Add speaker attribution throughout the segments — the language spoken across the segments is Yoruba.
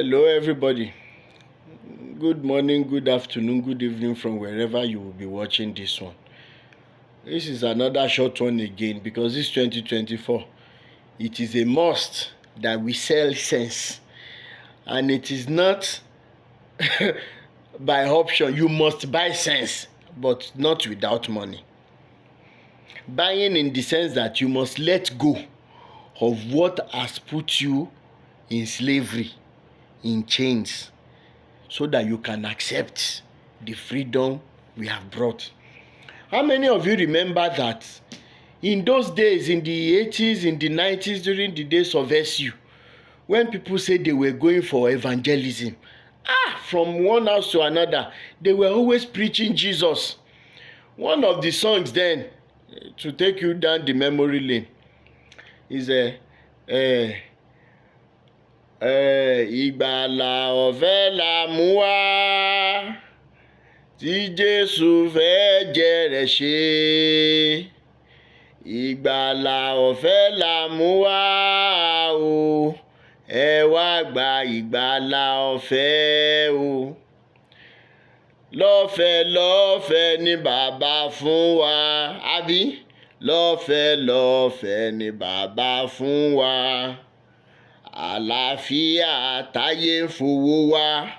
Speaker 1: Hello, everybody. Good morning, good afternoon, good evening from wherever you will be watching this one. This is another short one again because this 2024, it is a must that we sell sense. And it is not by option. You must buy sense, but not without money. Buying in the sense that you must let go of what has put you in slavery, in chains, so that you can accept the freedom we have brought. How many of you remember that in those days, in the 80s, in the 90s, during the days of SU, when people said they were going for evangelism, from one house to another, they were always preaching Jesus. One of the songs then, to take you down the memory lane, is ìgbàlà ọ̀fẹ́ la mú wá tí Jésù fẹ́ jẹrẹ̀ ṣe. Ìgbàlà ọ̀fẹ́ la mú wá o, ẹ wá gba ìgbàlà ọ̀fẹ́ o. Lọ́fẹ̀ẹ́ lọ́fẹ̀ẹ́ ni bàbá fún wa, àbí? Lọ́fẹ̀ẹ́ lọ́fẹ̀ẹ́ ni bàbá fún wa. Àlàáfíà táyé ń fowó wá,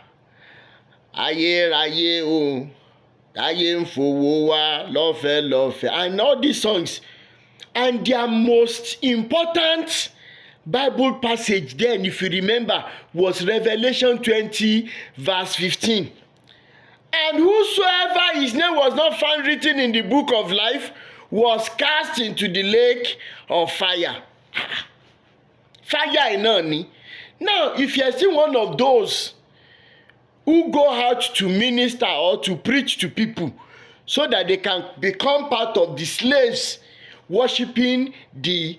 Speaker 1: ayérayé o, táyé ń fowó wá, lọ́fẹ̀ẹ́ lọ́fẹ̀ẹ́. And all these songs, and their most important Bible passage then, if you remember, was Revelation 20 verse 15. And whosoever his name was not found written in the book of life was cast into the lake of fire. Fire náà ni. Now, if you are still one of those who go out to minister or to preach to people so that they can become part of the slaves worshiping the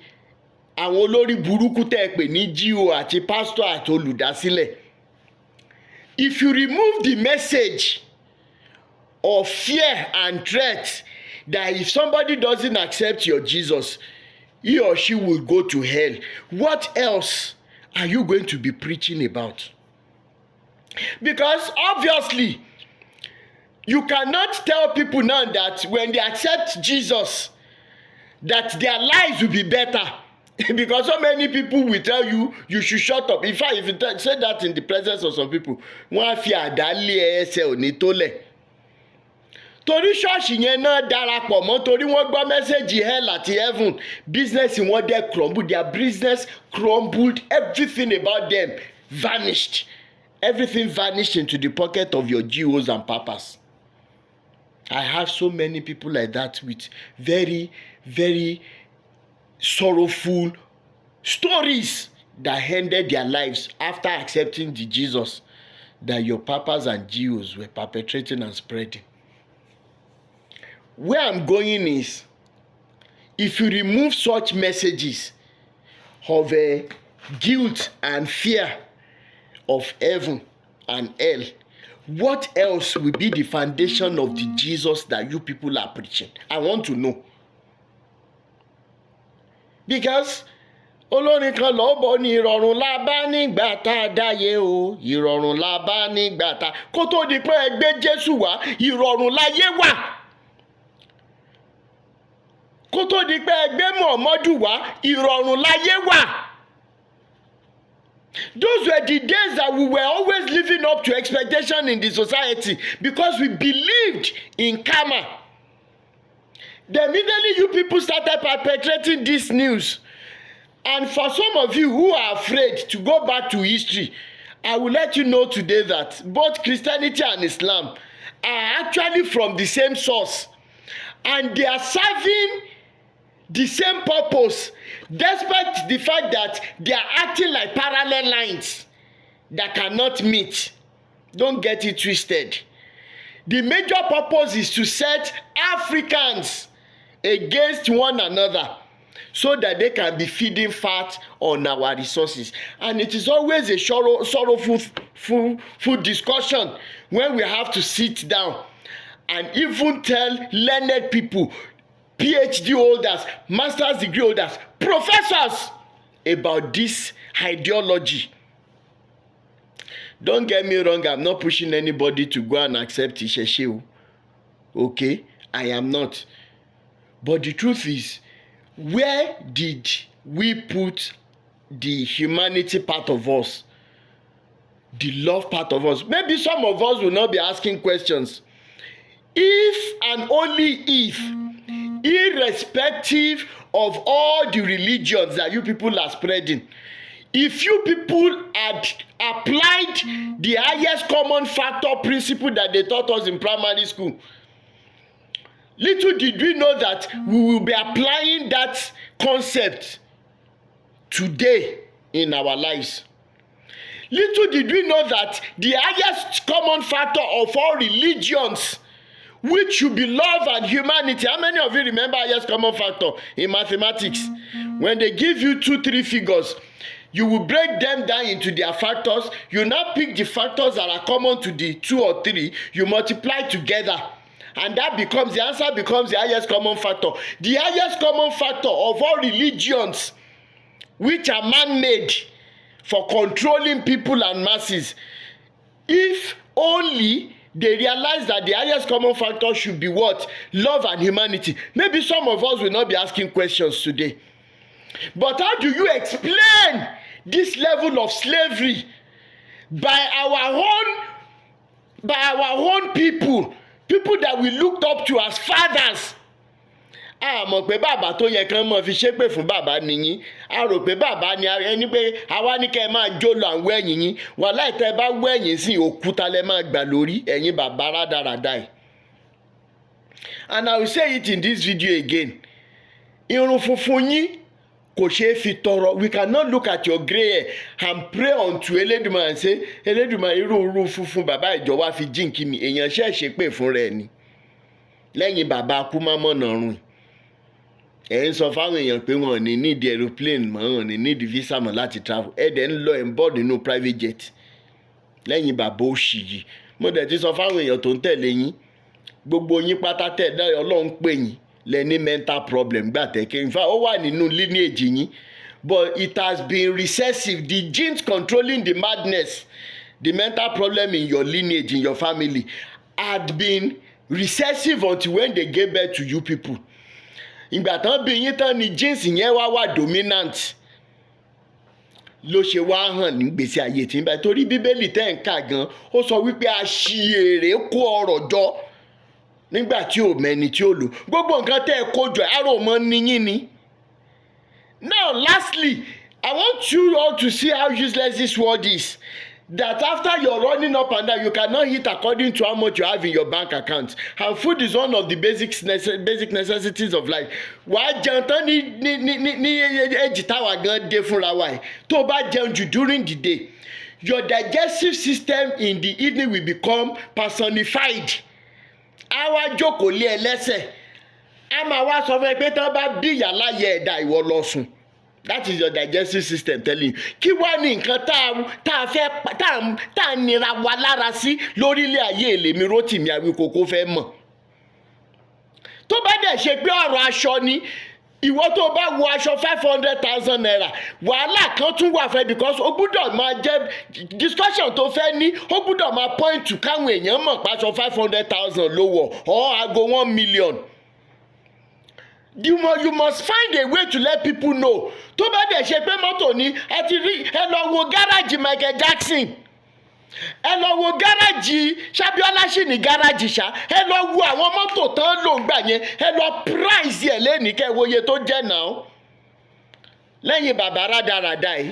Speaker 1: àwọn olórí burúkú tẹ́ ẹ pè ní GO àti pastor àti olùdásílẹ̀, if you remove the message of fear and threat that if somebody doesn't accept your Jesus, he or she will go to hell, what else are you going to be preaching about? Because obviously, you cannot tell people now that when they accept Jesus, that their lives will be better. Because so many people will tell you, you should shut up. In fact, if you say that in the presence of some people, wọ́n á fi àdá lé ẹsẹ̀ òní tó lẹ̀. Torí ṣọ́ọ̀ṣì yẹn náà darapọ̀ mọ́, torí wọ́n gbọ́ mẹ́sẹ̀gì hell àti heaven, business wọn dẹ̀ crumbled, their business crumbled, everything about them vanished. Everything vanished into the pocket of your GOs and papas. I have so many people like that with very, very sorrowful stories that ended their lives after accepting the Jesus that your papas and GOs were perpetrating and spreading. Where I'm going is, if you remove such messages of guilt and fear of heaven and hell, what else will be the foundation of the Jesus that you people are preaching? I want to know. Because olórin kan lọ́bọ̀ ní ìrọ̀rùn la bá nígbà tá a dáyé o, ìrọ̀rùn la bá nígbà tá kó tó di pé ẹ gbé Jésù wá, ìrọ̀rùn láyé wà. Kó tó di pé ẹ gbé Mọ̀mọ́dù wá, ìrọ̀rùn láyé wà. Those were the days that we were always living up to expectation in the society because we believed in karma. Then immediately you people started perpetrating this news. And for some of you who are afraid to go back to history, I will let you know today that both Christianity and Islam are actually from the same source. And they are serving the same purpose, despite the fact that they are acting like parallel lines that cannot meet. Don't get it twisted. The major purpose is to set Africans against one another so that they can be feeding fat on our resources. And it is always a sorrowful discussion when we have to sit down and even tell learned people, PhD holders, master's degree holders, professors about this ideology. Don't get me wrong, I'm not pushing anybody to go and accept Isheshe. Okay, I am not. But the truth is, where did we put the humanity part of us, the love part of us? Maybe some of us will not be asking questions. If and only if, irrespective of all the religions that you people are spreading, if you people had applied the highest common factor principle that they taught us in primary school, little did we know that we will be applying that concept today in our lives. Little did we know that the highest common factor of all religions, which should be love and humanity. How many of you remember highest common factor in mathematics? When they give you 2-3 figures, you will break them down into their factors. You now pick the factors that are common to the 2 or 3. You multiply together. And that becomes, the answer becomes the highest common factor. The highest common factor of all religions, which are man-made for controlling people and masses, if only they realize that the highest common factor should be what? Love and humanity. Maybe some of us will not be asking questions today. But how do you explain this level of slavery by our own people that we looked up to as fathers? A mọ̀ pé bàbá tó yẹ kán mọ̀ fi ṣépè fún bàbá nìyí. A rò pé bàbá ni ẹni pé àwa ní kẹ́ ẹ máa jó lọ àwọn ẹ̀yìn yín. Wàláhì tẹ́ bá wọ ẹ̀yìn sí òkúta lẹ máa gbà lórí ẹ̀yin bàbá rádaràda ẹ̀. And I will say it in this video again. Irun funfun yín kò ṣeé fi tọrọ. We cannot look at your grey hair and pray unto Elédùmarè and say, Elédùmarè irun funfun bàbá ìjọ wa fi jíǹkí mi. Èèyàn ṣẹ̀ṣẹ̀ fún rẹ̀ ni. Lẹ́yìn bàbá kú má mọ̀nà ọ̀run. Ẹ ń sọ fáwọn èèyàn pé wọn ò ní need aeroplane mọ́, wọn ò ní need visa mọ́ láti travel. Ẹ dẹ̀ ń lọ ẹ̀ ń bọ̀ nínú private jet. Lẹ́yìn bàbá òṣì yìí. Mo dẹ̀ ti sọ fáwọn èèyàn tó ń tẹ̀lé yín. Gbogbo yín pátá tẹ̀ dá Ọlọ́run pè yín lẹ ní mental problem gbà tẹ̀kẹ́. In fact, ó wà nínú lineage yín. But it has been recessive. The genes controlling the madness, the mental problem in your lineage, in your family, had been recessive until when they gave birth to you people. Ìgbà tán bí yín tán ni genes yẹn wá dominant. Ló ṣe wá hàn ní gbèsè ayé tí ń bá. Torí Bíbélì tẹ́ ń kà gan, ó sọ wípé aṣiwèrè kó ọrọ̀ jọ nígbà tí ò mẹ́ni tí ó lò. Gbogbo nǹkan tẹ́ ẹ kó jọ àrò mọ́ níyín ni. Now lastly, I want you all to see how useless this world is. That after you're running up and down, you cannot eat according to how much you have in your bank account. And food is one of the basic necessities of life. Wàá jẹun tán ní èjì táwa gan dé fúnra wa ẹ̀. Tó o bá jẹun jù during the day, your digestive system in the evening will become personified. A wá jókòó lé ẹ lẹ́sẹ̀. A máa wá sọ fún ẹ pé tán bá bí ìyá láyé ẹ̀dá ìwọ lọ sùn. That is your digestive system telling you. Kí wá ní nǹkan tá a nira wa lára sí lórílẹ̀ ayé èlèmi Rótìmí Àwíkókó fẹ́ mọ̀. Tó bá dẹ̀ ṣe pé ọ̀rọ̀ aṣọ ni, ìwọ tó bá wọ aṣọ 500,000 naira, wàhálà kan tún wà fẹ́ because ó gbúdọ̀ máa jẹ́ discussion tó fẹ́ ní, ó gbúdọ̀ máa point to káwọn èèyàn mọ̀ pé aṣọ 500,000 ló wọ̀ or aago 1 million. You must find a way to let people know. Tó bá dẹ̀ ṣe pé mọ́tò ni ẹ ti rí, ẹ lọ wo gáràjì Michael Jackson, ẹ lọ wo gáràjì Ṣábíọ́lá ṣì ní gáràjì ṣá, ẹ lọ wo àwọn mọ́tò tán ló ń gbà yẹn, ẹ lọ price ẹ̀ lẹ́nìí kẹ́ wo iye tó jẹ́ náà. Lẹ́yìn bàbá rádaràda yìí,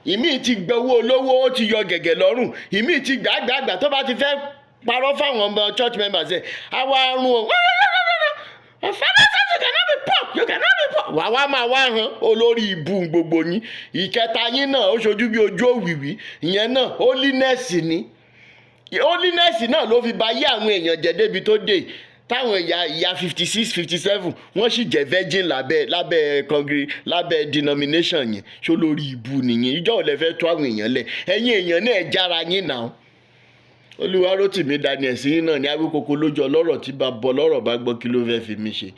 Speaker 1: ìmí ti gbowó olówó ó ti yọ gẹ̀gẹ̀ lọ́rùn, ìmí ti gbàgbàgbà tó bá ti fẹ́ parọ́ fáwọn ọmọ church members ẹ̀ àwa arun o. You cannot be poor. Wàá máa wá hàn olórí ibu gbogbo yín. Ìkẹta yín náà ó ṣojú bí ojú òwìwí. Ìyẹn náà holiness ni. Holiness náà ló fi ba yé àwọn èèyàn jẹ́ débi tó dé. Táwọn ìyá 56, 57 wọ́n sì jẹ́ virgin lábẹ́ denomination yẹn. Ṣó lórí ibu nìyẹn. Ìjọ́ ò lè fẹ́ tó àwọn èèyàn lẹ̀. Ẹ̀yin èèyàn náà jára yín náà. Olúwarótìmí Daniel sí yín náà ní Àwíkókó lójú ọlọ́rọ̀ tí bá bọ́ lọ́rọ̀ bá gbọ́ kí ló fẹ́ fi mí ṣe.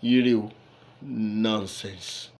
Speaker 1: Ire o. Nonsense.